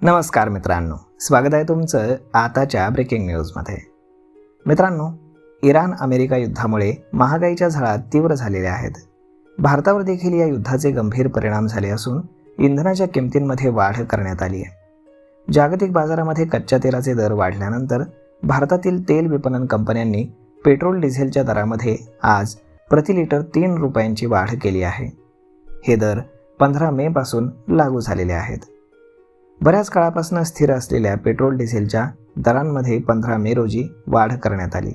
नमस्कार मित्रांनो, स्वागत आहे तुमचं आताच्या ब्रेकिंग न्यूजमध्ये. मित्रांनो, इराण अमेरिका युद्धामुळे महागाईच्या झळा तीव्र झालेल्या आहेत. भारतावर देखील या युद्धाचे गंभीर परिणाम झाले असून इंधनाच्या किमतींमध्ये वाढ करण्यात आली आहे. जागतिक बाजारामध्ये कच्च्या तेलाचे दर वाढल्यानंतर भारतातील तेल विपणन कंपन्यांनी पेट्रोल डिझेलच्या दरामध्ये आज प्रति लिटर 3 रुपयांची वाढ केली आहे. हे दर 15 मे पासून लागू झालेले आहेत. बऱ्याच काळापासून स्थिर असलेल्या पेट्रोल डिझेलच्या दरांमध्ये 15 मे रोजी वाढ करण्यात आली.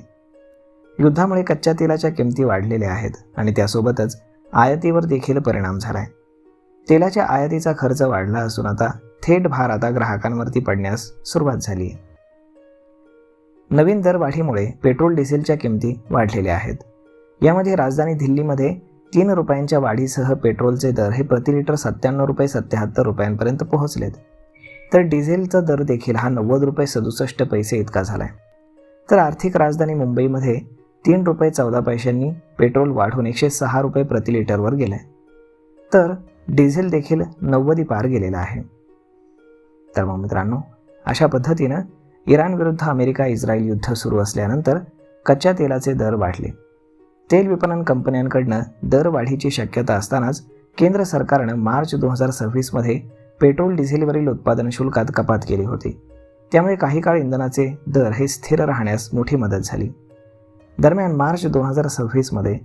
युद्धामुळे कच्च्या तेलाच्या किमती वाढलेल्या आहेत आणि त्यासोबतच आयातीवर देखील परिणाम झालाय. तेलाच्या आयातीचा खर्च वाढला असून आता थेट भार ग्राहकांवरती पडण्यास सुरुवात झाली आहे. नवीन दरवाढीमुळे पेट्रोल डिझेलच्या किमती वाढलेल्या आहेत. यामध्ये राजधानी दिल्लीमध्ये 3 रुपयांच्या वाढीसह पेट्रोलचे दर हे प्रति लिटर 97 रुपये 77 रुपयांपर्यंत पोहोचलेत. तर डिझेलचा दर देखील हा 90 रुपये 67 पैसे इतका झाला आहे. तर आर्थिक राजधानी मुंबईमध्ये 3 रुपये 14 पैशांनी पेट्रोल वाढून 106 रुपये प्रति लिटरवर गेलं आहे. तर डिझेल देखील 90 पार गेलेला आहे. तर मग मित्रांनो, अशा पद्धतीनं इराण विरुद्ध अमेरिका इस्रायल युद्ध सुरू असल्यानंतर कच्च्या तेलाचे दर वाढले. तेल विपणन कंपन्यांकडनं दरवाढीची शक्यता असतानाच केंद्र सरकारनं मार्च 2026मध्ये पेट्रोल डिझेलवरील उत्पादन शुल्कात कपात केली होती. त्यामुळे काही काळ इंधनाचे दर हे स्थिर राहण्यास मोठी मदत झाली. दरम्यान मार्च 2026मध्ये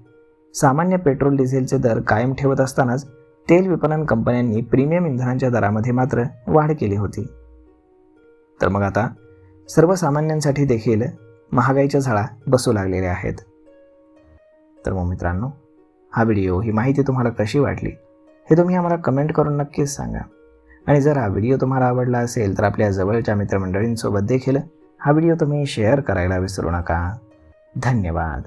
सामान्य पेट्रोल डिझेलचे दर कायम ठेवत असतानाच तेल विपणन कंपन्यांनी प्रीमियम इंधनांच्या दरामध्ये मात्र वाढ केली होती. तर मग आता सर्वसामान्यांसाठी देखील महागाईच्या झळा बसू लागलेल्या आहेत. तर मग मित्रांनो, हा व्हिडिओ, ही माहिती तुम्हाला कशी वाटली हे तुम्ही आम्हाला कमेंट करून नक्कीच सांगा. आणि जर हा व्हिडिओ तुम्हाला आवडला असेल तर आपल्या जवळच्या मित्रमंडळींसोबत देखील हा व्हिडिओ तुम्ही शेअर करायला विसरू नका. धन्यवाद.